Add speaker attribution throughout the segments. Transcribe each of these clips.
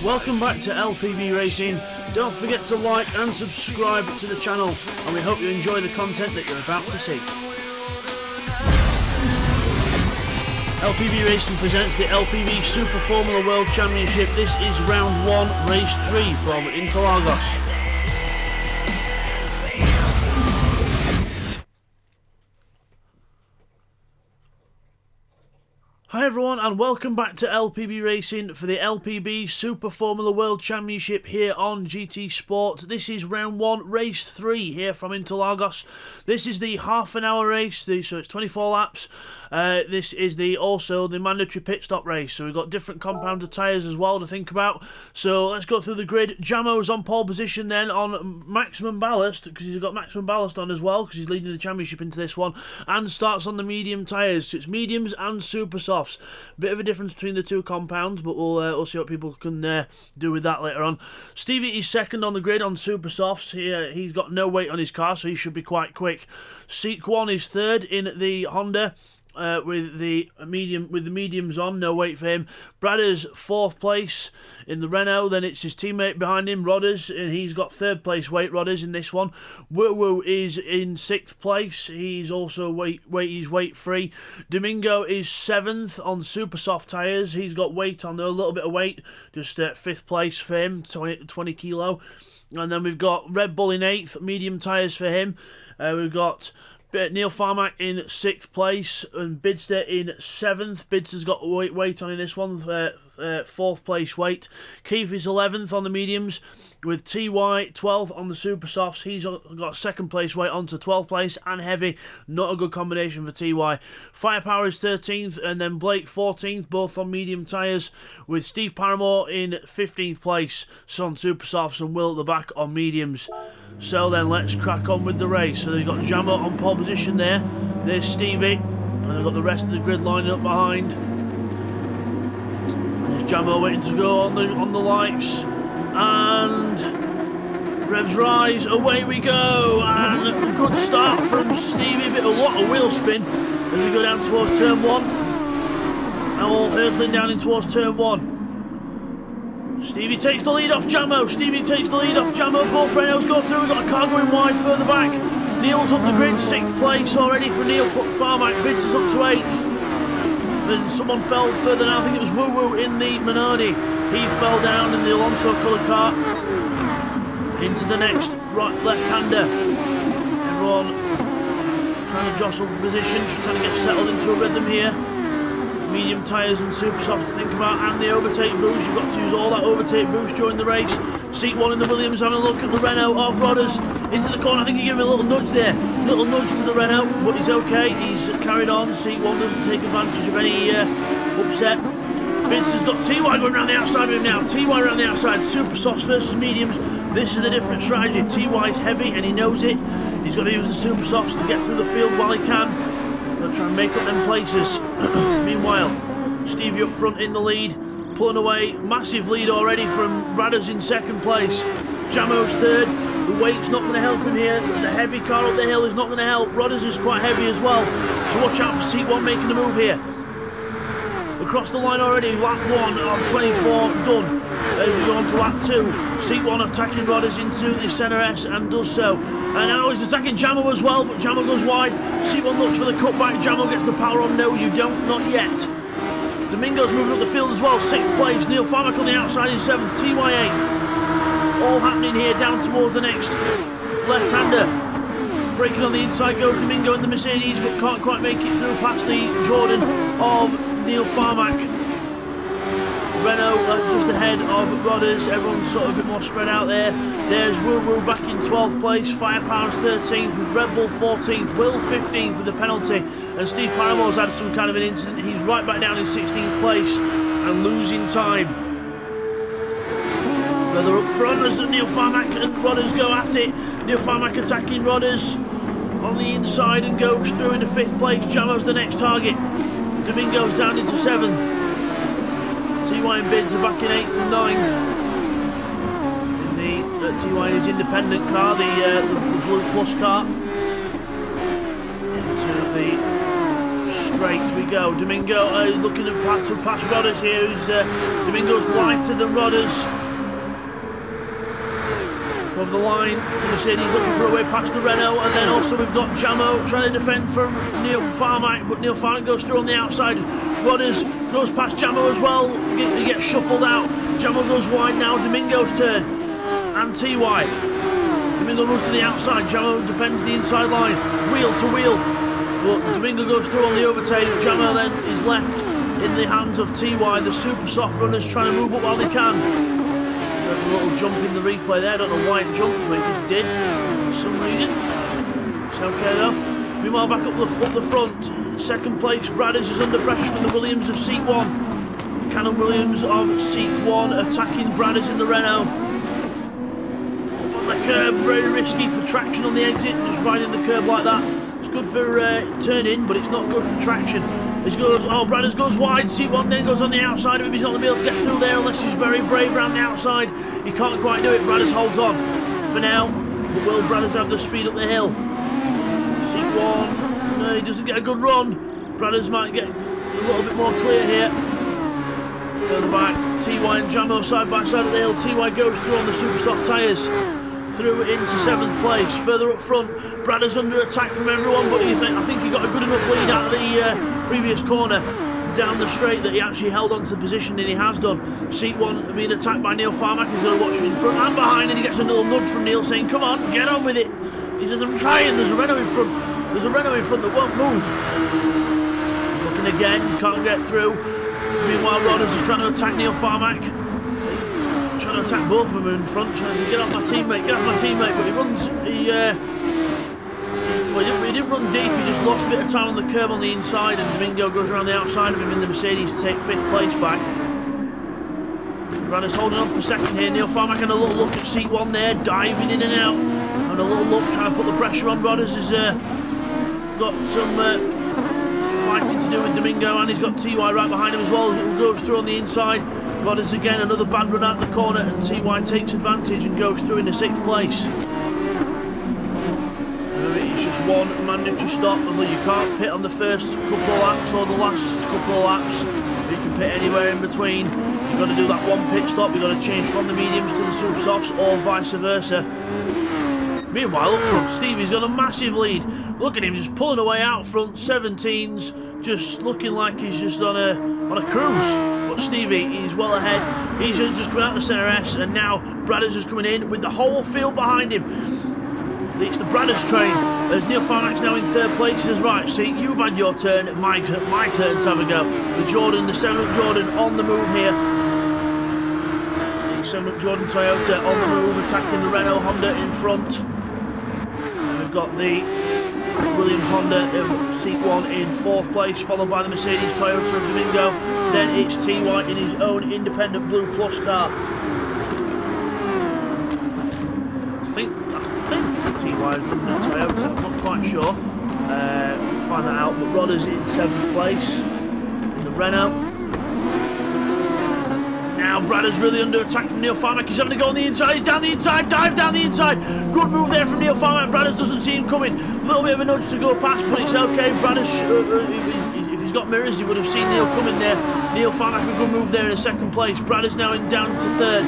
Speaker 1: Welcome back to LPB Racing. Don't forget to like and subscribe to the channel, and we hope you enjoy the content that you're about to see. LPB Racing presents the LPB Super Formula World Championship. This is round 1, race 3 from Interlagos. Hi everyone, and welcome back to LPB Racing for the LPB Super Formula World Championship here on GT Sport. This is round 1, race 3 here from Interlagos. This is the half-an-hour race, so it's 24 laps. This is also the mandatory pit stop race, so we've got different compound of tyres as well to think about. So let's go through the grid. Jamo's on pole position then on maximum ballast, because he's got maximum ballast on as well, because he's leading the championship into this one, and starts on the medium tyres. So it's mediums and super softs. Bit of a difference between the two compounds, but we'll see what people can do with that later on. Stevie is second on the grid on super softs. He's got no weight on his car, so he should be quite quick. Seek1 is third in the Honda. With the mediums on, no weight for him. Bradder's fourth place in the Renault, then it's his teammate behind him, Rodders, and he's got third place weight, Rodders, in this one. Woo Woo is in sixth place, he's also he's weight free. Domingo is seventh on super soft tyres, he's got weight on there, a little bit of weight, just fifth place for him, 20 kilo. And then we've got Red Bull in eighth, medium tyres for him. We've got Neil Farmack in 6th place and Bidster in 7th. Bidster's got weight on in this one, 4th place weight. Keith is 11th on the mediums with TY 12th on the super softs. He's got 2nd place weight onto 12th place and heavy. Not a good combination for TY. Firepower is 13th and then Blake 14th, both on medium tyres, with Steve Paramore in 15th place, so on super softs, and Will at the back on mediums. So then let's crack on with the race. So they've got Jamo on pole position there. There's Stevie, and they've got the rest of the grid lining up behind. There's Jamo waiting to go on the lights, and revs rise. Away we go, and a good start from Stevie. A lot of wheel spin as we go down towards turn 1, and all hurtling down in towards turn 1. Stevie takes the lead off Jamo. Both Renaults go through. We've got a car going wide further back. Neil's up the grid, 6th place already for Neil Farmack. Bid's is up to 8th. Then someone fell further down. I think it was Woo Woo in the Minardi. He fell down in the Alonso coloured car into the next left-hander. Everyone trying to jostle for position, just trying to get settled into a rhythm here. Medium tyres and super soft to think about, and the overtake boost. You've got to use all that overtake boost during the race. Seat 1 in the Williams having a look at the Renault of Rodders into the corner. I think he gave him a little nudge there. Little nudge to the Renault, but he's okay. He's carried on. Seat 1 doesn't take advantage of any upset. Vince has got TY going around the outside of him now. TY around the outside. Super softs versus mediums. This is a different strategy. TY is heavy and he knows it. He's got to use the super softs to get through the field while he can. Going to try and make up them places. Meanwhile, Stevie up front in the lead, pulling away. Massive lead already from Bradders in 2nd place. Jamo's 3rd. The weight's not going to help him here. The heavy car up the hill is not going to help. Rodders is quite heavy as well. So watch out for Seat 1 making the move here. Across the line already, lap 1 of 24 done. As we go on to lap 2, Seat 1 attacking Rodders into the centre S and does so. And now he's attacking Jamo as well, but Jamo goes wide. Seat 1 looks for the cutback. Jamo gets the power on. No, you don't, not yet. Domingo's moving up the field as well, 6th place. Neil Farmack on the outside in 7th. TY 8th. All happening here down towards the next left-hander. Braking on the inside goes Domingo in the Mercedes, but can't quite make it through past the Jordan of Neil Farmack. Renault just ahead of Rodders. Everyone's sort of a bit more spread out there. There's Woo Woo back in 12th place. Firepower's 13th with Red Bull 14th. Will 15th with the penalty. And Steve Paramore's had some kind of an incident. He's right back down in 16th place and losing time. Further up front as Neil Farmack and Rodders go at it. Neil Farmack attacking Rodders on the inside and goes through into 5th place. Jamo's the next target. Domingo's down into 7th. TY and Bids are back in 8th and 9th. In the TY is independent car, the Blue Plus car. Into the straight we go. Domingo is looking to pass Rodders here. Domingo's lighter than Rodders. Over the line, Mercedes looking for a way past the Renault, and then also we've got Jamo trying to defend from Neil Farmite, but Neil Farmite goes through on the outside. Rodders goes past Jamo as well, he gets shuffled out. Jamo goes wide now, Domingo's turn, and TY. Domingo moves to the outside, Jamo defends the inside line, wheel to wheel, but Domingo goes through on the overtake. Jamo then is left in the hands of TY, the super soft runners trying to move up while they can. There's a little jump in the replay there, I don't know why it jumped, but it just did for some reason. It's okay though. Meanwhile, back up the front, second place, Bradders is under pressure from the Williams of seat 1. Cannon Williams of seat 1 attacking Bradders in the Renault. Up on the curb, very risky for traction on the exit, just riding the curb like that. It's good for turning, but it's not good for traction. Bradders goes wide, seat 1 then goes on the outside of him. He's not going to be able to get through there unless he's very brave around the outside. He can't quite do it. Bradders holds on for now. But will Bradders have the speed up the hill? Seat 1, no, he doesn't get a good run. Bradders might get a little bit more clear here. Further back, TY and Jamo side by side of the hill. TY goes through on the super soft tyres. Through into 7th place. Further up front, Bradders under attack from everyone, but I think he got a good enough lead out of the previous corner down the straight that he actually held on to the position, and he has done. Seat 1 being attacked by Neil Farmack. He's going to watch him in front and behind, and he gets a little nudge from Neil saying, come on, get on with it. He says, I'm trying, there's a Renault in front. There's a Renault in front that won't move. Looking again, can't get through. Meanwhile, Rodders is trying to attack Neil Farmack. Trying to attack both of them in front, trying to get off my teammate, but he runs, he didn't run deep, he just lost a bit of time on the curb on the inside, and Domingo goes around the outside of him in the Mercedes to take 5th place back. Bradders holding on for 2nd here. Neil Farmack having a little look at seat 1 there, diving in and out, and a little look, trying to put the pressure on. Rodders has got some fighting to do with Domingo, and he's got TY right behind him as well, who will go through on the inside. Rodders again, another bad run out the corner, and TY takes advantage and goes through in the 6th place. Remember, it's just one mandatory stop, although you can't pit on the first couple of laps or the last couple of laps. You can pit anywhere in between. You've got to do that one pit stop, you've got to change from the mediums to the super softs, or vice versa. Meanwhile, up front, Stevie's got a massive lead. Look at him just pulling away out front, 17s, just looking like he's just on a cruise. But Stevie, he's well ahead. He's just coming out the centre S, and now Bradders is coming in with the whole field behind him. It's the Bradders train. As Neil Farmack's now in 3rd place. He says, right, see, you've had your turn, my turn to have a go. The 7-up Jordan on the move here. The 7-up Jordan Toyota on the move, attacking the Renault Honda in front. And we've got the Williams Honda seat 1 in 4th place, followed by the Mercedes Toyota of Domingo. Then it's TY in his own independent Blue Plus car. I think TY is running a Toyota, I'm not quite sure. We'll find that out, but Rodders in 7th place in the Renault. Now Bradders really under attack from Neil Farmack. He's having to go on the inside, he's down the inside, dive down the inside. Good move there from Neil Farmack. Bradders doesn't see him coming. A little bit of a nudge to go past, but it's okay. Bradders, if he's got mirrors, he would have seen Neil coming there. Neil Farmack, a good move there in 2nd place. Bradders now down to 3rd.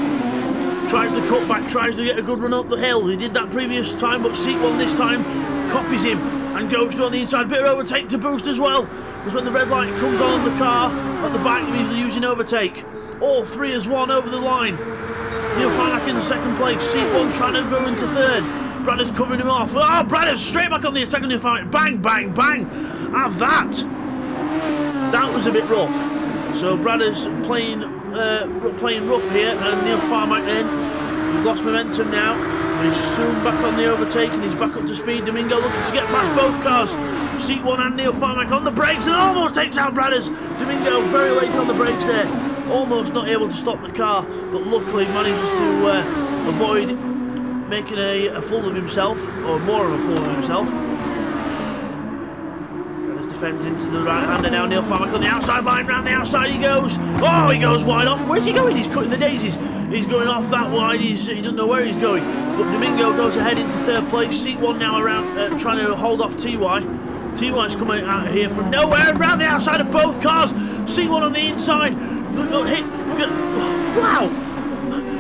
Speaker 1: Tries to cut back, tries to get a good run up the hill. He did that previous time, but seat 1 this time copies him and goes through on the inside. Bit of overtake to boost as well, because when the red light comes on the car at the back, he's using overtake. All 3 as 1 over the line. Neil Farmack in the 2nd place. Seat 1 trying to go into 3rd. Bradders covering him off. Oh, Bradders straight back on the attack on Neil Farmack. Bang, bang, bang. Have that. That was a bit rough. So Bradders playing rough here, and Neil Farmack then, he's lost momentum now, but he's soon back on the overtake, and he's back up to speed. Domingo looking to get past both cars. Seat 1 and Neil Farmack on the brakes, and almost takes out Bradders. Domingo very late on the brakes there, almost not able to stop the car, but luckily manages to avoid making a fool of himself, or more of a fool of himself. Defends into the right hander now. Neil Farmack on the outside line, round the outside he goes. Oh, he goes wide off. Where's he going? He's cutting the daisies. He's going off that wide. He doesn't know where he's going. But Domingo goes ahead into 3rd place. Seat 1 now around, trying to hold off TY. TY's coming out here from nowhere, around the outside of both cars. C1 on the inside. Hit. Wow!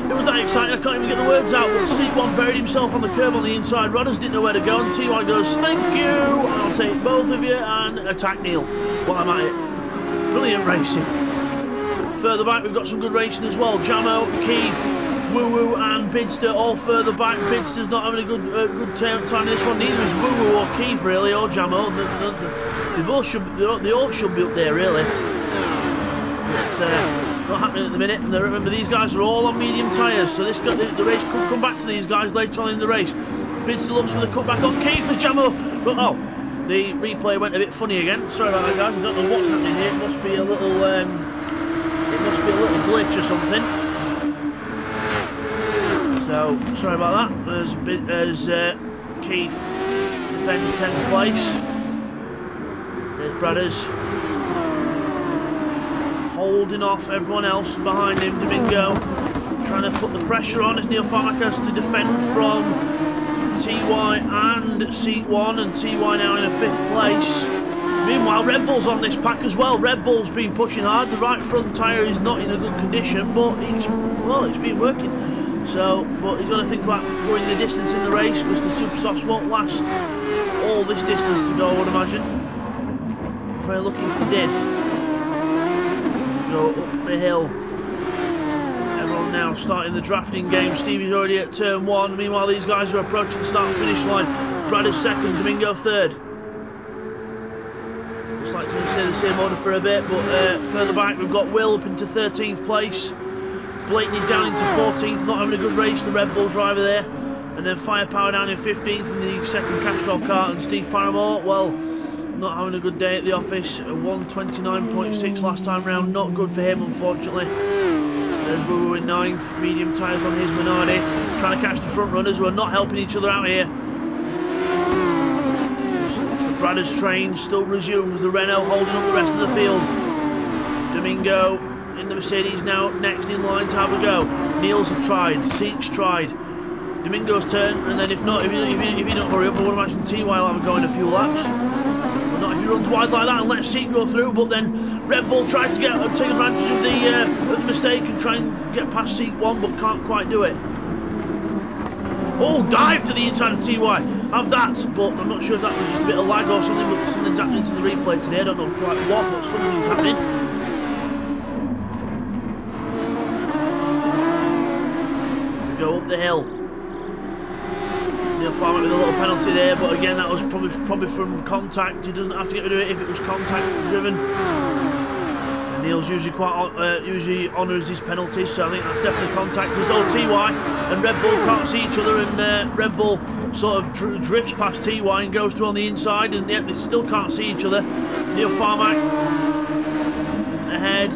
Speaker 1: It was that exciting, I can't even get the words out, but C1 buried himself on the curb on the inside. Rodders didn't know where to go, and TY goes, thank you, I'll take both of you, and attack Neil while I'm at it. Brilliant racing. Further back, we've got some good racing as well. Jamo, Keith, Woo Woo, and Bidster all further back. Bidster's not having a good time in this one. Neither is Woo Woo or Keith, really, or Jamo. They all should be up there, really. But, not happening at the minute, and remember these guys are all on medium tyres, so the race could come back to these guys later on in the race. Bidster looks for the cutback on Keith as Jamo, but the replay went a bit funny again. Sorry about that, guys. I don't know what's happening here. It must be a little glitch or something. So sorry about that. There's Keith defends 10th place. There's Brothers. Holding off everyone else behind him. Domingo trying to put the pressure on as Neil Farmack has to defend from TY and Seat 1, and TY now in a 5th place. Meanwhile, Red Bull's on this pack as well. Red Bull's been pushing hard. The right front tyre is not in a good condition, but it's been working. So, but he's got to think about going the distance in the race, because the Super Softs won't last all this distance to go, I would imagine. Very lucky if he did. Go up the hill. Everyone now starting the drafting game. Stevie's already at turn 1. Meanwhile, these guys are approaching the start and finish line. Brad is 2nd, Domingo 3rd. Looks like to stay the same order for a bit, but further back we've got Will up into 13th place. Blakeney's down into 14th, not having a good race, the Red Bull driver there. And then Firepower down in 15th in the 2nd Castrol car, and Steve Paramore, well, not having a good day at the office. A 1:29.6 last time round, not good for him, unfortunately. There's Woo in 9th, medium tyres on his Minardi, trying to catch the front runners who are not helping each other out here. The Brothers train still resumes, the Renault holding up the rest of the field. Domingo in the Mercedes now next in line to have a go. Niels have tried, Seek's tried. Domingo's turn, and then if you don't hurry up, I would imagine TY will have a go in a few laps. Not if he runs wide like that and lets Seek go through, but then Red Bull tried to take advantage of the mistake and try and get past Seek 1, but can't quite do it. Oh, dive to the inside of TY. Have that, but I'm not sure if that was just a bit of lag or something, but something's happening to the replay today. I don't know quite what, but something's happening. We go up the hill. Neil Farmack with a little penalty there, but again that was probably from contact. He doesn't have to get rid of it if it was contact driven. And Neil's usually usually honours his penalties, so I think that's definitely contact. There's old TY and Red Bull can't see each other, and Red Bull sort of drifts past TY and goes through on the inside, and yet they still can't see each other. Neil Farmack ahead.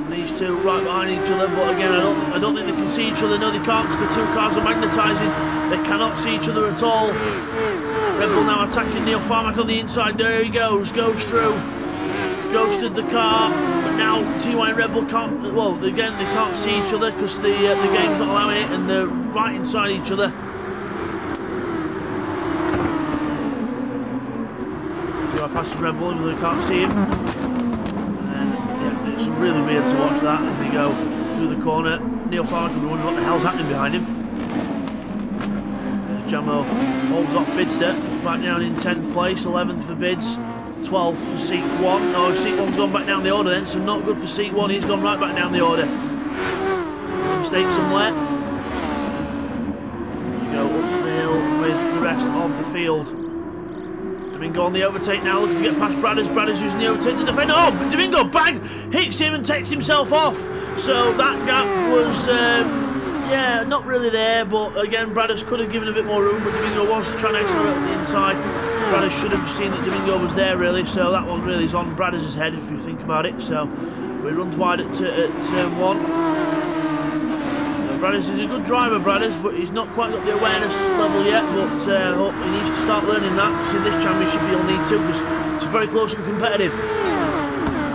Speaker 1: These two right behind each other, but again I don't think they can see each other. No, they can't, because the two cars are magnetising. They cannot see each other at all. Red Bull now attacking Neil Farmack on the inside. There he goes through, ghosted the car, but now TY and Red Bull can't, well, again they can't see each other because the game's not allowing it, and they're right inside each other. So I pass Red Bull, they can't see him. It's really weird to watch that as they go through the corner. Neil Farmack will be wondering what the hell's happening behind him. There's Jamo, holds off Bidster, back down in 10th place, 11th for Bids, 12th for Seat 1. No, Seat 1's gone back down the order then, so not good for Seat 1, he's gone right back down the order. Mistake somewhere. You go up the hill with the rest of the field. Domingo on the overtake now, looking to get past Bradders. Bradders using the overtake to defend. Oh, Domingo, bang! Hits him and takes himself off. So that gap was, yeah, not really there, but again, Bradders could have given a bit more room, but Domingo was trying to accelerate on the inside. Bradders should have seen that Domingo was there, really, so that one really is on Bradders' head, if you think about it. So, but he runs wide at turn 1. Bradders is a good driver, Bradders, but he's not quite got the awareness level yet, but he needs to start learning that, because in this championship he'll need to, because it's very close and competitive.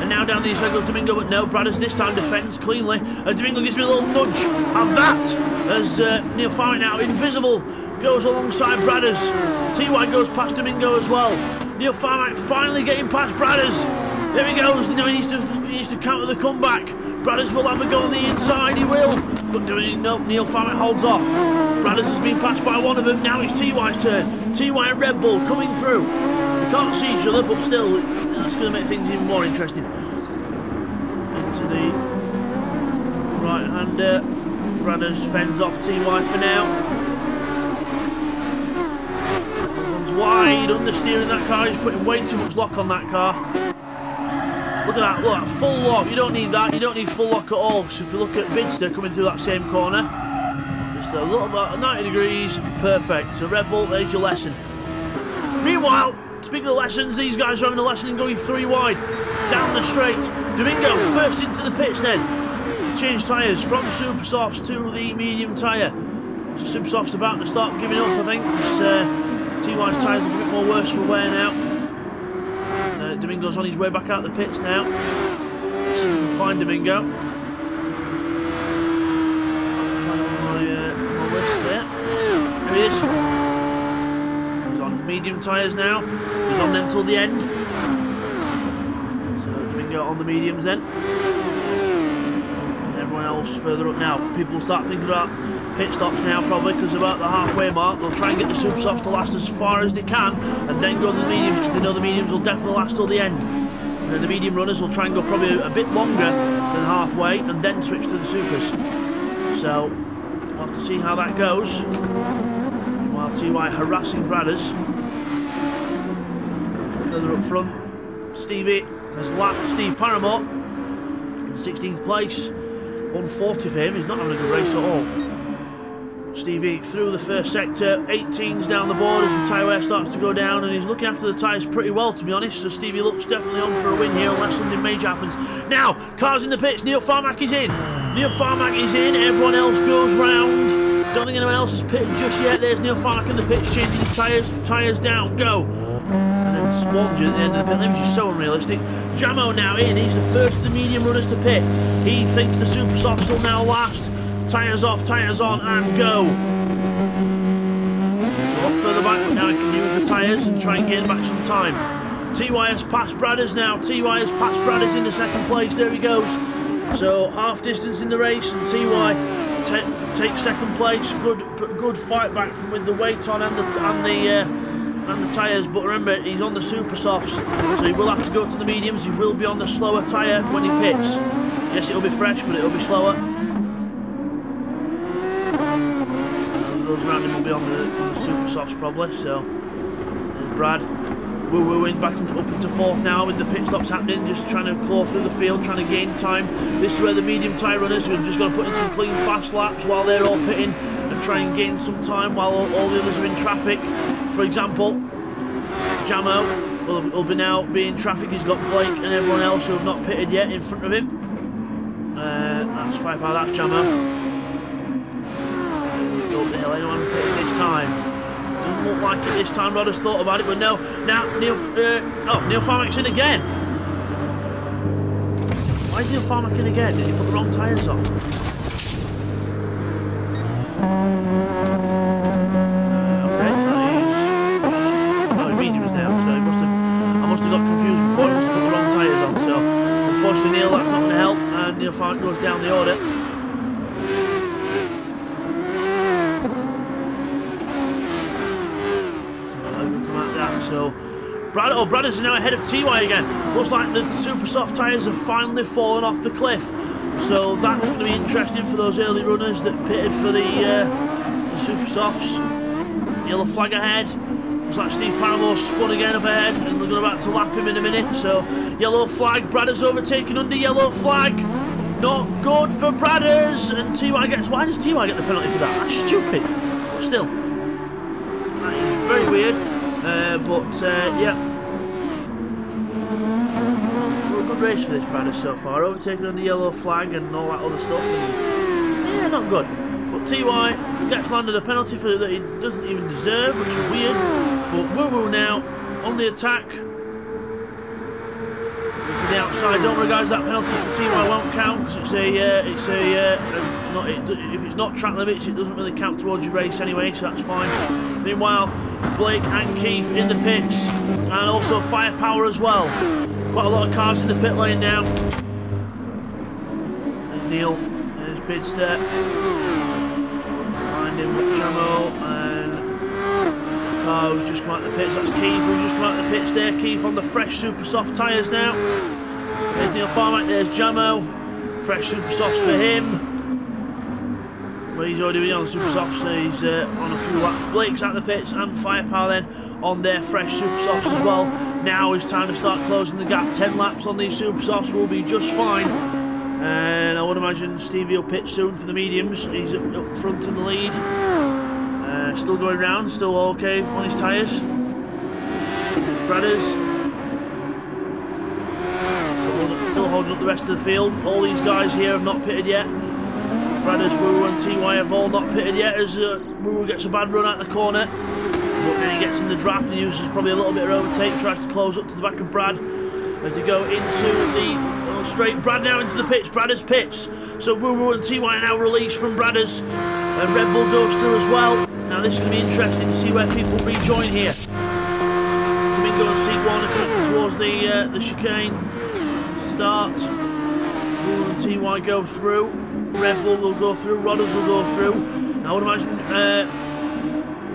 Speaker 1: And now down the inside goes Domingo, but no, Bradders this time defends cleanly. Domingo gives me a little nudge, and that, as Neil Farmack now, invisible, goes alongside Bradders. TY goes past Domingo as well. Neil Farmack finally getting past Bradders. Here he goes. Now he needs to counter the comeback. Bradders will have a go on the inside. He will. But nope, Neil Farmack holds off. Bradders has been passed by one of them. Now it's TY's turn. TY and Red Bull coming through. They can't see each other, but still, that's going to make things even more interesting. Into the right-hander. Bradders fends off TY for now. Runs wide, understeering that car. He's putting way too much lock on that car. Look at that, look, full lock. You don't need that, you don't need full lock at all. So if you look at Vinster coming through that same corner, just a little bit, 90 degrees, perfect. So Red Bull, there's your lesson. Meanwhile, speaking of lessons, these guys are having a lesson in going 3 wide, down the straight. Domingo first into the pits then. Change tyres from the super softs to the medium tyre. So super softs about to start giving up, I think. TY's tyres are a bit more worse for wear now. Domingo's on his way back out the pits now. Let's see if we can find Domingo. My list there. There he is. He's on medium tyres now. He's on them till the end. So Domingo on the mediums then. And everyone else further up now. People start thinking about pit stops now probably because about the halfway mark. They'll try and get the super softs to last as far as they can and then go to the mediums because they know the mediums will definitely last till the end. And then the medium runners will try and go probably a bit longer than halfway and then switch to the supers. So we'll have to see how that goes. While TY harassing Bradders. Further up front, Stevie has lapped Steve Paramore in 16th place. 140 for him, he's not having a good race at all. Stevie through the first sector, 18's down the board as the tyre wear starts to go down, and he's looking after the tyres pretty well, to be honest. So Stevie looks definitely on for a win here unless something major happens. Now, cars in the pits, Neil Farmack is in. Neil Farmack is in, everyone else goes round. Don't think anyone else has pitted just yet. There's Neil Farmack in the pits, changing his tyres down, go. And then Sponge at the end of the pit, which is so unrealistic. Jamo now in, he's the first of the medium runners to pit. He thinks the super softs will now last. Tyres off, tyres on, and go. Off further back, but now he can use the tyres and try and gain back some time. TY has passed Bradders now. TY has passed Bradders into second place. There he goes. So half distance in the race, and TY takes second place. Good fight back from with the weight on and the tyres. But remember, he's on the super softs, so he will have to go to the mediums. He will be on the slower tyre when he pits. Yes, it'll be fresh, but it'll be slower. Those around him will be on the super softs probably. So there's Brad woo-wooing back up into fourth now with the pit stops happening, just trying to claw through the field, trying to gain time. This is where the medium tyre runners who are just going to put in some clean fast laps while they're all pitting and try and gain some time while all the others are in traffic. For example, Jamo will be now be in traffic. He's got Blake and everyone else who have not pitted yet in front of him. That's 5 power, that's Jamo. Anyone pitting this time? Doesn't look like it this time. Rod has thought about it, but no. Now Neil Farmack's in again. Why is Neil Farmack in again? Did he put the wrong tyres on? Okay, that is mediums now, so I must have got confused before. He must have put the wrong tyres on. So unfortunately, Neil, that's not going to help, and Neil Farmack goes down the order. So Bradders is now ahead of TY again. Looks like the super soft tyres have finally fallen off the cliff. So that's going to be interesting for those early runners that pitted for the super softs. Yellow flag ahead. Looks like Steve Paramore spun again up ahead and we're about to lap him in a minute. So yellow flag, Bradders overtaken under yellow flag. Not good for Bradders. And TY gets... Why does TY get the penalty for that? That's stupid. But still. That is very weird. Yeah, good race for this Bradders so far, overtaken on the yellow flag and all that other stuff, and yeah, not good. But TY gets landed a penalty for that he doesn't even deserve, which is weird. But Woo Woo now on the attack. to the outside. Don't worry, guys, that penalty for TY won't count because if it's not track limits, it doesn't really count towards your race anyway, so that's fine. Meanwhile, Blake and Keith in the pits, and also Firepower as well. Quite a lot of cars in the pit lane now. There's Neil, there's Bidster. Behind him, Jamo, and car who's just come out of the pits. That's Keith who's just come out of the pits there. Keith on the fresh super soft tyres now. There's Neil Farmack, there's Jamo. Fresh super softs for him. But he's already been on super softs, so he's on a few laps. Blake's out of the pits and Firepower then on their fresh super softs as well. Now it's time to start closing the gap. 10 laps on these super softs will be just fine. And I would imagine Stevie will pit soon for the mediums. He's up front in the lead. Still going round, still okay on his tyres. Bradders still holding up the rest of the field. All these guys here have not pitted yet. Bradders, Woo and TY have all not pitted yet as Woo gets a bad run out the corner. But then he gets in the draft and uses probably a little bit of overtake, tries to close up to the back of Brad as they go into the straight. Brad now into the pits, Bradders pits. So Woo and TY are now released from Bradders. And Red Bull goes through as well. Now this is going to be interesting to see where people rejoin here. Domingo and Seat 1 are coming towards the chicane. Start. Woo and TY go through. Red Bull will go through. Rodders will go through. Now I would imagine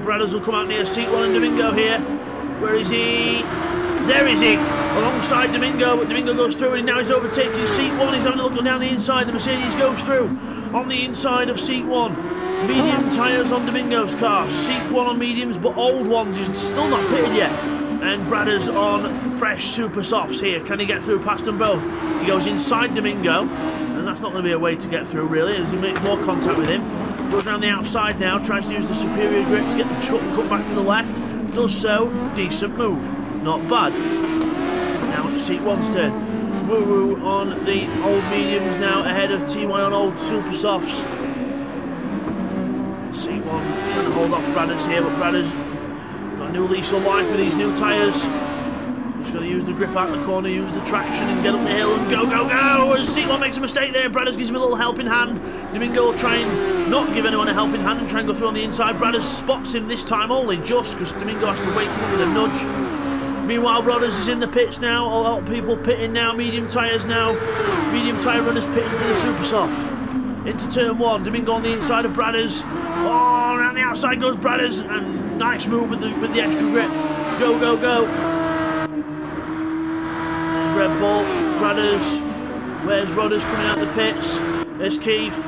Speaker 1: Bradders will come out near Seat 1 and Domingo here. Where is he? There is he! Alongside Domingo, but Domingo goes through and now he's overtaking Seat 1. He's having a look down the inside. The Mercedes goes through on the inside of Seat 1. Medium tyres on Domingo's car. Seat 1 on mediums, but old ones. He's still not pitted yet. And Bradders on fresh super softs here. Can he get through past them both? He goes inside Domingo, and that's not going to be a way to get through really, as he makes more contact with him. Goes around the outside now, tries to use the superior grip to get the truck and cut back to the left. Does so. Decent move. Not bad. Now it's Seat 1's turn. Woo on the old mediums now, ahead of TY on old super softs. Seat 1 trying to hold off Bradders here, but Bradders got a new lease of life with these new tyres. Just got to use the grip out the corner, use the traction and get up the hill and go, go, go! As Seat 1 makes a mistake there, Bradders gives him a little helping hand. Domingo will try and not give anyone a helping hand and try and go through on the inside. Bradders spots him this time only just because Domingo has to wake him up with a nudge. Meanwhile, Rodders is in the pits now. A lot of people pitting now. Medium tyres now. Medium tyre runners pitting for the super soft. Into turn 1. Domingo on the inside of Bradders. Oh, around the outside goes Bradders. And nice move with the extra grip. Go, go, go. There's Red Bull. Bradders. Where's Rodders coming out the pits? There's Keith.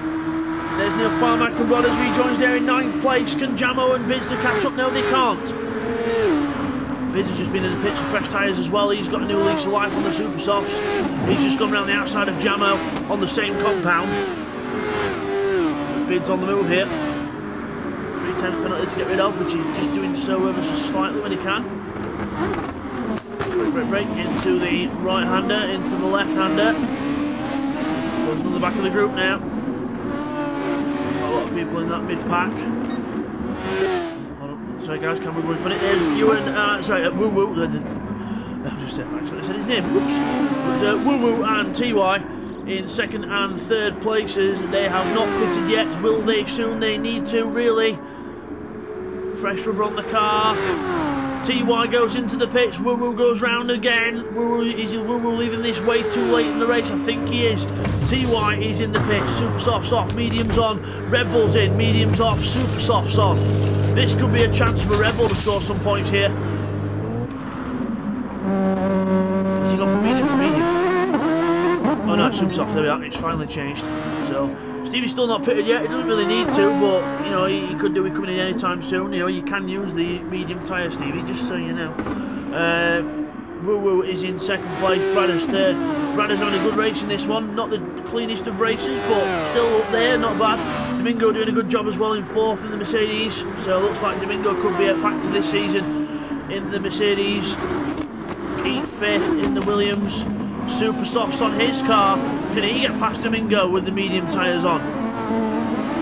Speaker 1: There's Neil Farmack and Rodders rejoins there in 9th place. Can Jamo and Bidster catch up? No, they can't. Bids has just been in the pits with fresh tyres as well. He's got a new lease of life on the super softs. He's just gone around the outside of Jamo on the same compound. Bids on the move here. 3/10 penalty to get rid of, which he's just doing so ever so slightly when he can. Break into the right-hander, into the left-hander. Goes on the back of the group now. Quite a lot of people in that mid-pack. Sorry guys, camera going funny. There's Ewan, Woo. I've just accidentally said his name. Whoops. But Woo and TY in 2nd and 3rd places. They have not pitted yet. Will they soon? They need to, really. Fresh rubber on the car. TY goes into the pits. Woo goes round again. Is Woo leaving this way too late in the race? I think he is. TY is in the pits. Super softs off, mediums on. Red Bull's in, mediums off, super softs on. This could be a chance for Red Bull to score some points here. Has he gone from medium to medium? Oh no, super soft, there we are. It's finally changed. So Stevie's still not pitted yet. He doesn't really need to, but you know he could do it coming in anytime soon. You know you can use the medium tyre, Stevie, just so you know. Woo is in 2nd place. Bradders 3rd. Bradders having a good race in this one. Not the cleanest of races, but still up there, not bad. Domingo doing a good job as well in 4th in the Mercedes. So it looks like Domingo could be a factor this season in the Mercedes. Keith 5th in the Williams. Super softs on his car. Can he get past Domingo with the medium tyres on?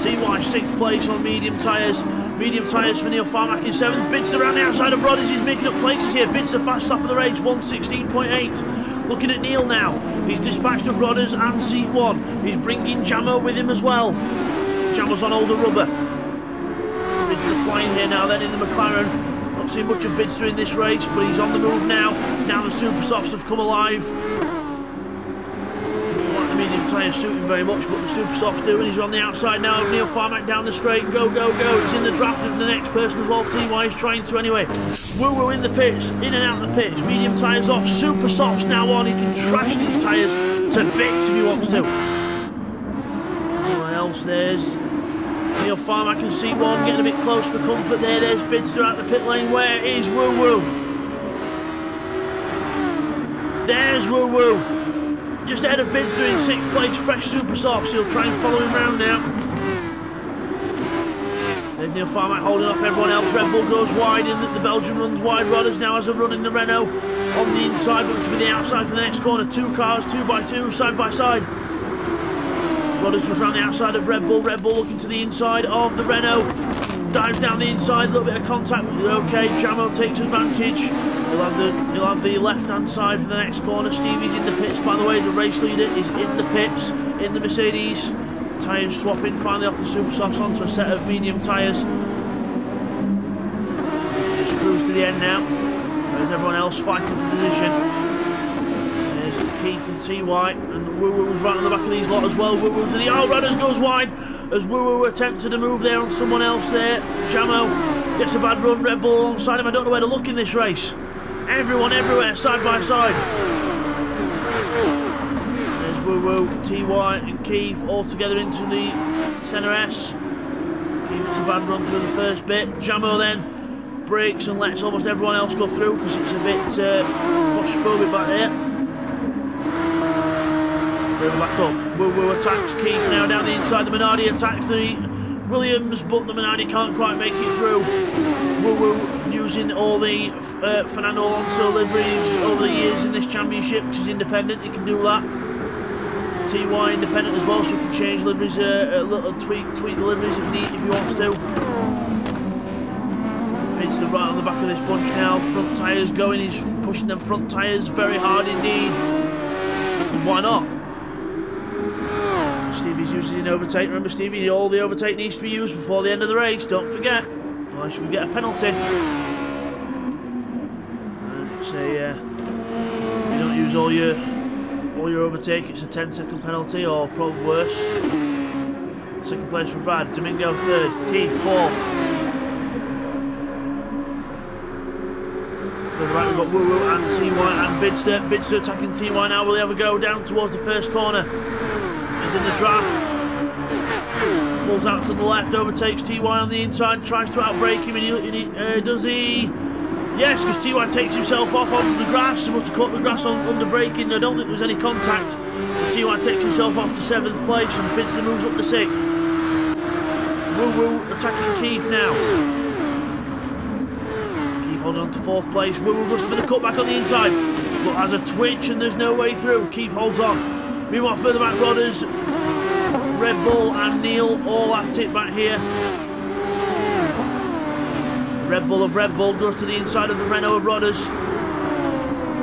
Speaker 1: TY 6th place on medium tyres. Medium tyres for Neil Farmack in 7th. Bidster around the outside of Rodders. He's making up places here. Bidster fast top of the race, 1:16.8. Looking at Neil now. He's dispatched of Rodders and seat 1. He's bringing Jamo with him as well. Jamo's on older rubber. Bidster flying here now then in the McLaren. Not seen much of Bidster in this race, but he's on the move now. Now the super softs have come alive. Medium tyres suit him very much, but the super softs do, and he's on the outside now of Neil Farmack down the straight. Go, go, go. He's in the draft of the next person as well. TY is trying to anyway. Woo Woo in the pits, in and out of the pits. Medium tyres off, super softs now on. He can trash these tyres to bits if he wants to. Anyone else? There's Neil Farmack in seat 1, getting a bit close for comfort there. There's Bidster out the pit lane. Where is Woo Woo? There's Woo Woo. Just ahead of Bidster in 6th place, fresh super softs. He'll try and follow him round now. There's Neil Farmack holding off everyone else. Red Bull goes wide, in the Belgian runs wide. Rodders now has a run in the Renault on the inside, but to be the outside for the next corner. 2 cars, 2 by 2, side by side. Rodders goes round the outside of Red Bull. Red Bull looking to the inside of the Renault. Dives down the inside, a little bit of contact, but okay. Jamo takes advantage. He'll have the left-hand side for the next corner. Stevie's in the pits, by the way. The race leader is in the pits, in the Mercedes. Tyres swapping, finally off the super softs onto a set of medium tyres. Just cruise to the end now. There's everyone else fighting for position. There's Keith and TY, and Woo Woo was right on the back of these lot as well. Woo Woo to the Rodders goes wide as Woo Woo attempted to move there on someone else there. Jamo gets a bad run. Red Bull alongside him. I don't know where to look in this race. Everyone everywhere, side by side. There's Woo Woo, TY and Keith all together into the centre S. Keith gets a bad run through the first bit. Jamo then brakes and lets almost everyone else go through because it's a bit claustrophobic back there. Further back up. Woo Woo attacks Keith now down the inside. The Minardi attacks the Williams, but the Minardi can't quite make it through. Woo Woo using all the Fernando Alonso liveries over the years in this championship because he's independent, he can do that. TY independent as well, so he can change liveries, a little tweak the liveries if he wants to. It's the right on the back of this bunch now. Front tyres going, he's pushing them front tyres very hard indeed. And why not? Stevie's using an overtake. Remember, Stevie, all the overtake needs to be used before the end of the race. Don't forget, otherwise you can get a penalty. Say, you don't use all your overtake, it's a 10-second penalty, or probably worse. 2nd place for Brad. Domingo 3rd. Keith 4th. Further right, we've got Woo Woo and TY and Bidster. Bidster attacking TY now. Will he ever go down towards the first corner? He's in the draft. Pulls out to the left, overtakes TY on the inside, tries to outbrake him, and does he? Yes, because TY takes himself off onto the grass. He must have caught the grass under braking. I don't think there was any contact. TY takes himself off to 7th place, and Bidster moves up to 6th. Woo Woo attacking Keith now. Keith holding on to 4th place. Woo Woo goes for the cutback on the inside, but has a twitch and there's no way through. Keith holds on. Meanwhile, further back, Rodders, Red Bull and Neil all at it back here. Red Bull of Red Bull goes to the inside of the Renault of Rodders.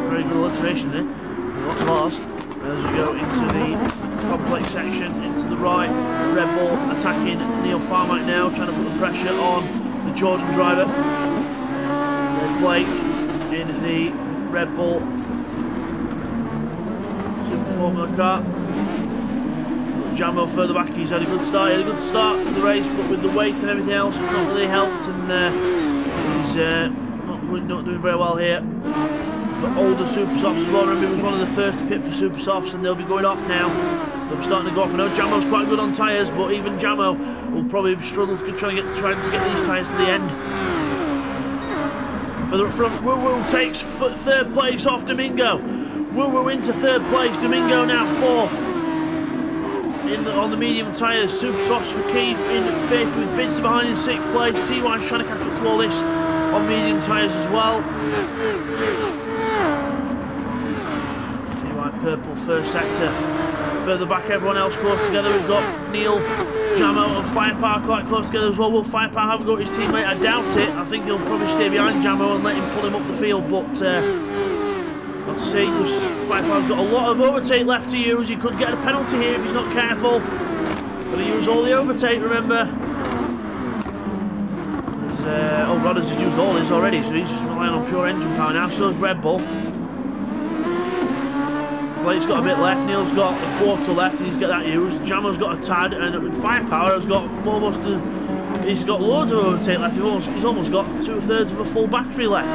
Speaker 1: Very good alliteration there. Lots of R's. As we go into the complex section, into the right. Red Bull attacking Neil Farmack now, trying to put the pressure on the Jordan driver. There's Blake in the Red Bull Super Formula car. Jamo further back, he's had a good start. He had a good start to the race, but with the weight and everything else, it's not really helped, and he's not doing very well here. Got older super softs as well. Remember, he was one of the first to pit for super softs, and they'll be going off now. They'll be starting to go off. I know Jamo's quite good on tyres, but even Jamo will probably struggle to try to get these tyres to the end. For the front, Woo Woo takes 3rd place off Domingo. Woo Woo into 3rd place. Domingo now 4th. On the medium tyres, super softs for Keith in 5th with Bidster behind in 6th place. TY's trying to catch up to all this on medium tyres as well. TY purple 1st sector. Further back, everyone else close together. We've got Neil, Jamo and Firepower quite close together as well. Will Firepower have a go at his teammate? I doubt it. I think he'll probably stay behind Jamo and let him pull him up the field, but Not to say, Firepower's got a lot of overtake left to use. He could get a penalty here if he's not careful. Got to use all the overtake, remember. Rodders has used all his already, so he's just relying on pure engine power now. So is Red Bull. Blake's got a bit left, Neil's got a quarter left, and he's got that used. Jamo's got a tad, and Firepower has got almost he's got loads of overtake left. He's almost got 2/3 of a full battery left.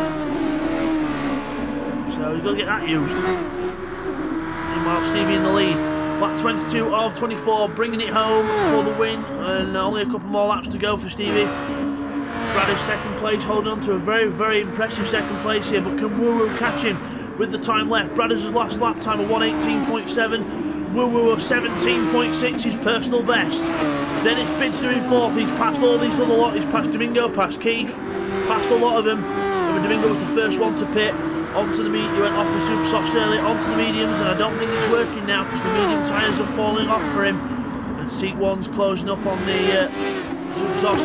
Speaker 1: So he's got to get that used. Meanwhile, Stevie in the lead. Lap 22 of 24, bringing it home for the win, and only a couple more laps to go for Stevie. Brad is second place, holding on to a very, very impressive second place here, but can Woo Woo catch him with the time left? Brad has his last lap time of 1:18.7, Woo Woo of 17.6, his personal best. Then it's Bidster in fourth. He's passed all these other lot. He's passed Domingo, passed Keith, passed a lot of them. And Domingo was the first one to pit. Onto the medium, he went off the super softs early, onto the mediums, and I don't think it's working now because the medium tyres are falling off for him. And seat one's closing up on the super softs.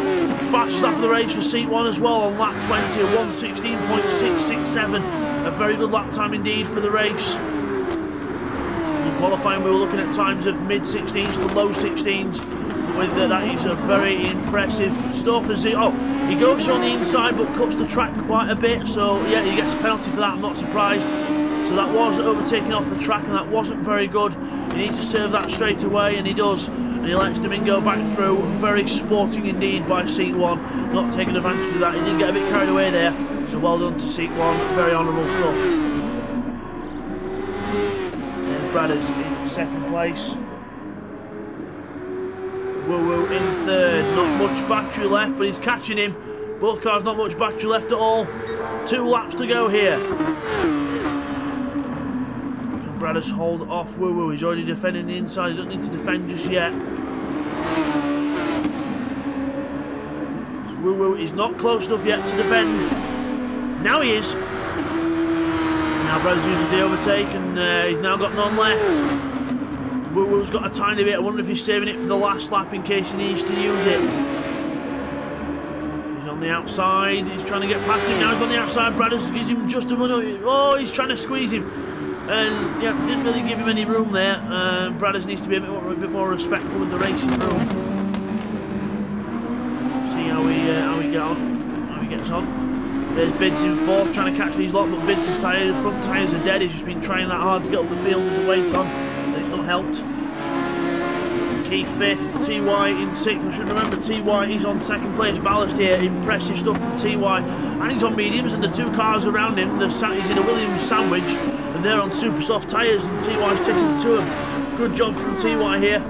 Speaker 1: Fastest lap of the race for seat one as well on lap 20, a 1:16.667. A very good lap time indeed for the race. In qualifying, we were looking at times of mid-16s to low 16s. With that is a very impressive stuff. As he goes on the inside but cuts the track quite a bit, so yeah, he gets a penalty for that. I'm not surprised. So that was overtaking off the track, and that wasn't very good. He needs to serve that straight away, and he does. And he lets Domingo back through. Very sporting indeed by seat one, not taking advantage of that. He did get a bit carried away there, so well done to seat one. Very honourable stuff. And Brad is in second place. Woo Woo in third. Not much battery left, but he's catching him. Both cars not much battery left at all. 2 laps to go here. Can Bradis hold off Woo Woo? He's already defending the inside. He doesn't need to defend just yet. Woo Woo is not close enough yet to defend. Now he is. Now Bradis uses the overtake, and he's now got none left. Woo Woo's got a tiny bit. I wonder if he's saving it for the last lap in case he needs to use it. He's on the outside. He's trying to get past him. Now he's on the outside. Bradis gives him just a minute. Oh, he's trying to squeeze him. And yeah, didn't really give him any room there. Bradis needs to be a bit more respectful with the racing room. See how he gets on. There's Bids in fourth, trying to catch these lot, but Bids' front tyres are dead. He's just been trying that hard to get up the field with the weight on. Helped. Keith fifth, TY in sixth. I should remember TY, he's on second place ballast here. Impressive stuff from TY. And he's on mediums, and the 2 cars around him, he's in a Williams sandwich, and they're on super soft tyres, and TY's taking 2 of them. Good job from TY here.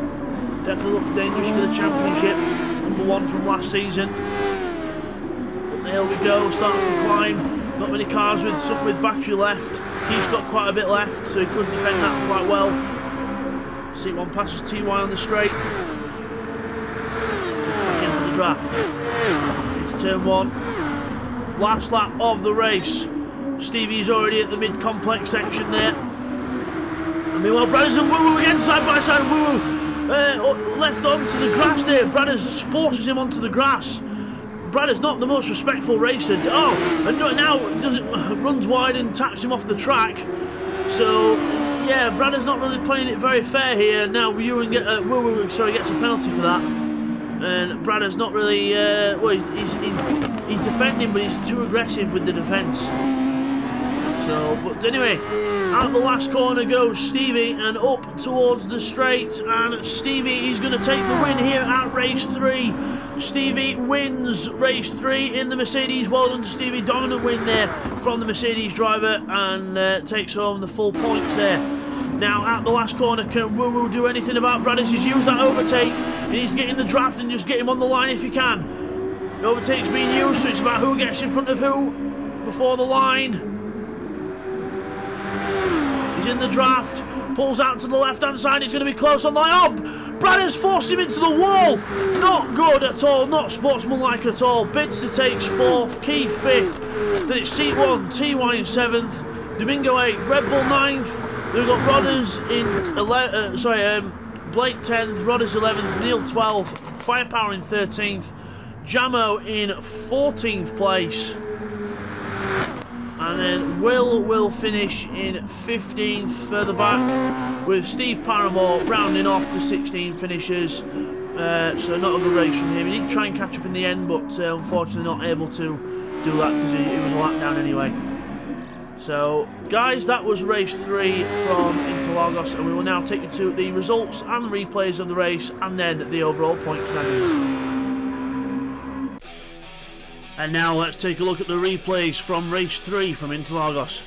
Speaker 1: Definitely looks dangerous for the championship. #1 from last season. Up the hill we go, starting to climb. Not many cars with battery left. Keith's got quite a bit left, so he could defend that quite well. Seat one passes TY on the straight. Back into the draft. It's turn 1. Last lap of the race. Stevie's already at the mid-complex section there. And meanwhile, Brothers and Woo Woo again side by side. Woo Woo left onto the grass there. Brothers forces him onto the grass. Brothers not the most respectful racer. Oh, and now runs wide and taps him off the track. So yeah, Bradder's not really playing it very fair here. Now Woo Woo gets a penalty for that. And Bradder's not really, he's defending, but he's too aggressive with the defence. So, but anyway, out the last corner goes Stevie, and up towards the straight, and Stevie is going to take the win here at race 3. Stevie wins race 3 in the Mercedes. Well done to Stevie, dominant win there from the Mercedes driver, and takes home the full points there. Now at the last corner, can Woo Woo do anything about Bradis? He's used that overtake. He needs to get in the draft and just get him on the line if he can. The overtake's being used, so it's about who gets in front of who before the line. He's in the draft, pulls out to the left-hand side. He's going to be close on the line. Oh, Bradder's forced him into the wall. Not good at all, not sportsmanlike at all. Bidster takes 4th, Keith 5th. Then it's seat 1, TY in 7th, Domingo 8th, Red Bull 9th. Then we've got Rodders in Blake 10th, Rodders 11th, Neil 12th, Firepower in 13th, Jamo in 14th place. and then will finish in 15th further back, with Steve Paramore rounding off the 16 finishers. So not a good race from him. He did try and catch up in the end, but unfortunately not able to do that because it was a lap down anyway. So guys, that was race 3 from Interlagos, and we will now take you to the results and replays of the race, and then the overall point standings. And now let's take a look at the replays from race 3 from Interlagos.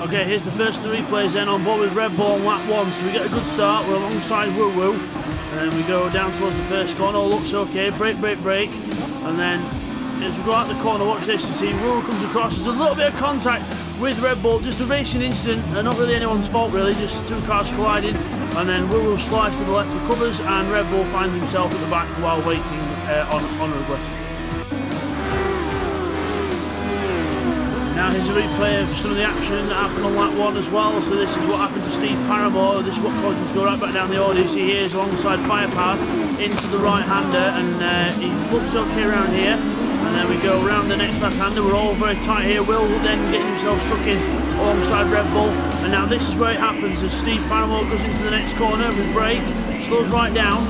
Speaker 1: Okay, here's the first of the replays then, on board with Red Bull on lap 1. So we get a good start, we're alongside Woo Woo, and then we go down towards the first corner. All looks okay, brake, and then as we go out the corner, watch this to see Woo Woo comes across. There's a little bit of contact with Red Bull, just a racing incident, not really anyone's fault really, just two cars colliding, and then Woo Woo slides to the left, recovers, and Red Bull finds himself at the back while waiting honourably. Now here's a replay of some of the action that happened on lap 1 as well. So this is what happened to Steve Paramore. This is what caused him to go right back down the order. You see here is alongside Firepower into the right-hander, and he looks okay around here. And then we go around the next left-hander. We're all very tight here. Will then get himself stuck in alongside Red Bull. And now this is where it happens as Steve Paramore goes into the next corner with brake, slows right down,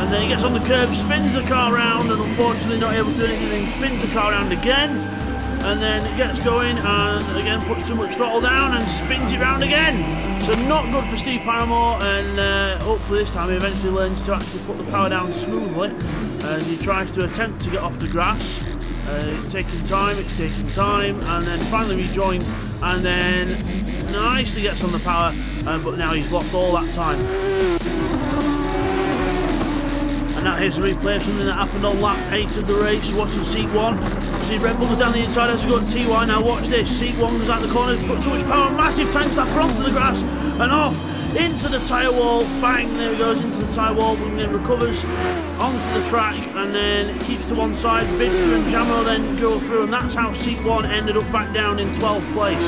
Speaker 1: and then he gets on the curb, spins the car around, and unfortunately not able to do anything. Spins the car around again, and then it gets going, and again puts too much throttle down and spins it round again. So not good for Steve Paramore, and hopefully this time he eventually learns to actually put the power down smoothly as he tries to attempt to get off the grass. It's taking time, and then finally rejoins, and then nicely gets on the power, but now he's lost all that time. And now here's a replay of something that happened on lap 8 of the race. Watching seat 1. See Red Bull goes down the inside as we go to TY. Now watch this. Seat 1 goes out the corner, put too much power, massive tank slapper onto the grass and off into the tyre wall. Bang, there he goes into the tyre wall, and then recovers onto the track and then keeps to one side. Bidster and Jamo then go through, and that's how seat 1 ended up back down in 12th place.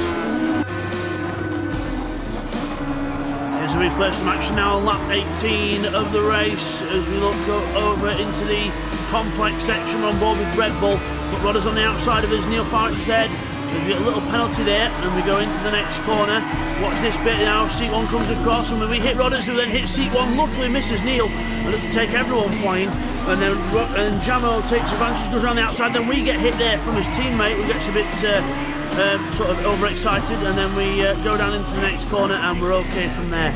Speaker 1: Here's a replay of some action now on lap 18 of the race as we look over into the complex section. We're on board with Red Bull, but Rodder's on the outside of us. Neil Farrick's dead. So we get a little penalty there, and we go into the next corner. Watch this bit now. Seat 1 comes across, and when we hit Rodders, who then hits Seat 1, luckily misses Neil, and doesn't take everyone flying. And then Jamo takes advantage, goes around the outside. Then we get hit there from his teammate, who gets a bit sort of overexcited, and then we go down into the next corner, and we're okay from there.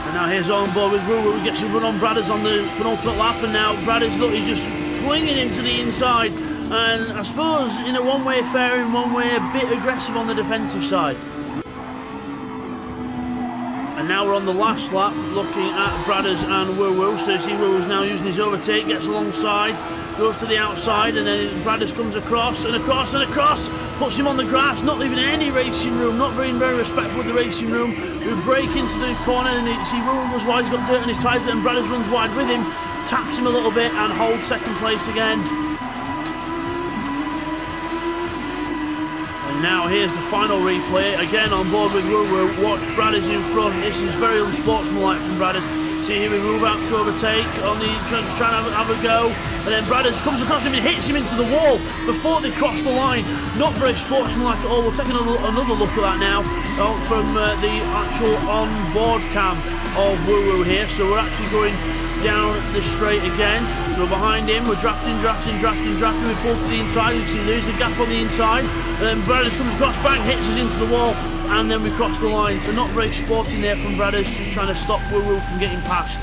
Speaker 1: And now here's on board with Woo Woo, who gets a run on Bradders on the penultimate lap, and now Bradders, look, he's just flinging into the inside, and I suppose in a one-way fair, in one way a bit aggressive on the defensive side. And now we're on the last lap looking at Bradders and Woo Woo. So you see Woo Woo's now using his overtake, gets alongside, goes to the outside, and then Bradders comes across and across and across, puts him on the grass, not leaving any racing room, not being very respectful of the racing room. We break into the corner, and you see Woo Woo goes wide, he's got dirt on his tyres, and Bradders runs wide with him, taps him a little bit and holds second place again. And now here's the final replay, again on board with Woo Woo. Watch Bradders in front. This is very unsportsmanlike from Bradders. See here we move out to overtake on the trying to have a go, and then Bradders comes across him and hits him into the wall before they cross the line. Not very sportsmanlike at all. We'll take another look at that now from the actual on-board cam of Woo Woo here. So we're actually going down the straight again. So we're behind him, we're drafting. We pull to the inside, you see there's a gap on the inside, and then Bradders comes across, bang, hits us into the wall, and then we cross the line. So not very sporting there from Bradders, just trying to stop Woo Woo from getting past.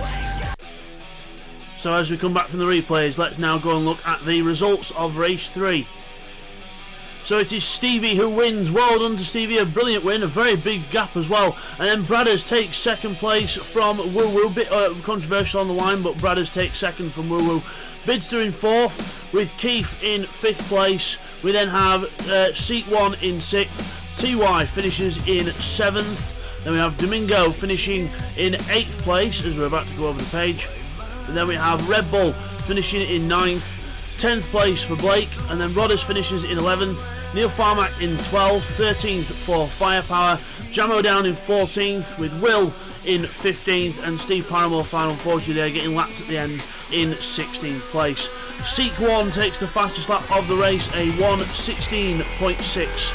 Speaker 1: So as we come back from the replays, let's now go and look at the results of race 3. So it is Stevie who wins. Well done to Stevie, a brilliant win, a very big gap as well. And then Bradders takes second place from Woo Woo. Bit controversial on the line, but Bradders takes second from Woo Woo. Bidster in 4th, with Keith in 5th place. We then have Seat 1 in 6th. TY finishes in 7th. Then we have Domingo finishing in 8th place, as we're about to go over the page. And then we have Red Bull finishing in 9th. 10th place for Blake, and then Rodders finishes in 11th. Neil Farmack in 12th, 13th for Firepower. Jamo down in 14th, with Will in 15th, and Steve Paramore final, unfortunately, they're getting lapped at the end in 16th place. Seek 1 takes the fastest lap of the race, a 1:16.6.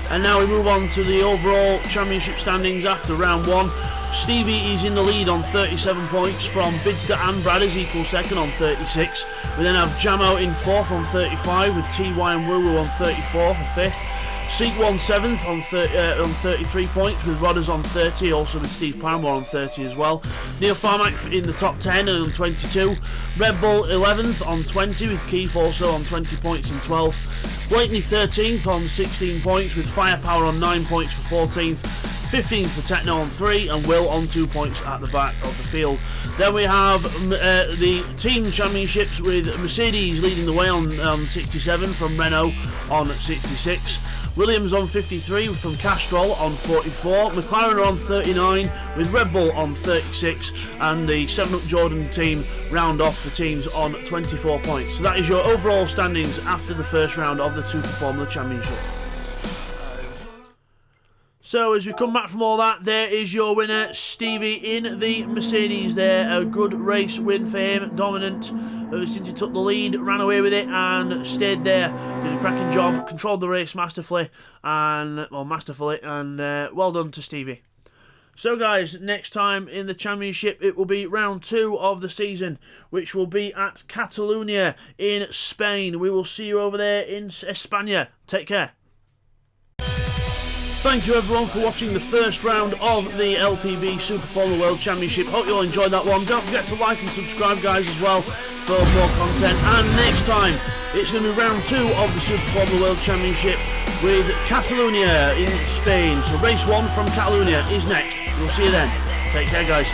Speaker 1: And now we move on to the overall championship standings after round 1. Stevie is in the lead on 37 points from Bidster and Brad is equal second on 36. We then have Jamo in 4th on 35 with TY and Woo on 34 for 5th. Seek 1 7th on 33 points with Rodders on 30, also with Steve Paramore on 30 as well. Neil Farmack in the top 10 and on 22. Red Bull 11th on 20 with Keith also on 20 points in 12th. Blakeney 13th on 16 points with Firepower on 9 points for 14th. 15th for Techno on 3 and Will on 2 points at the back of the field. Then we have the team championships with Mercedes leading the way on 67 from Renault on 66. Williams on 53 from Castrol on 44. McLaren are on 39 with Red Bull on 36, and the 7up Jordan team round off the teams on 24 points. So that is your overall standings after the first round of the Super Formula Championship. So as we come back from all that, there is your winner, Stevie in the Mercedes there. A good race win for him, dominant. Ever since he took the lead, ran away with it and stayed there. Did a cracking job, controlled the race masterfully, and well done to Stevie. So guys, next time in the championship it will be round 2 of the season, which will be at Catalonia in Spain. We will see you over there in España. Take care. Thank you everyone for watching the first round of the LPB Super Formula World Championship. Hope you all enjoyed that one. Don't forget to like and subscribe guys as well for more content. And next time it's going to be round 2 of the Super Formula World Championship with Catalonia in Spain. So race 1 from Catalonia is next. We'll see you then. Take care guys.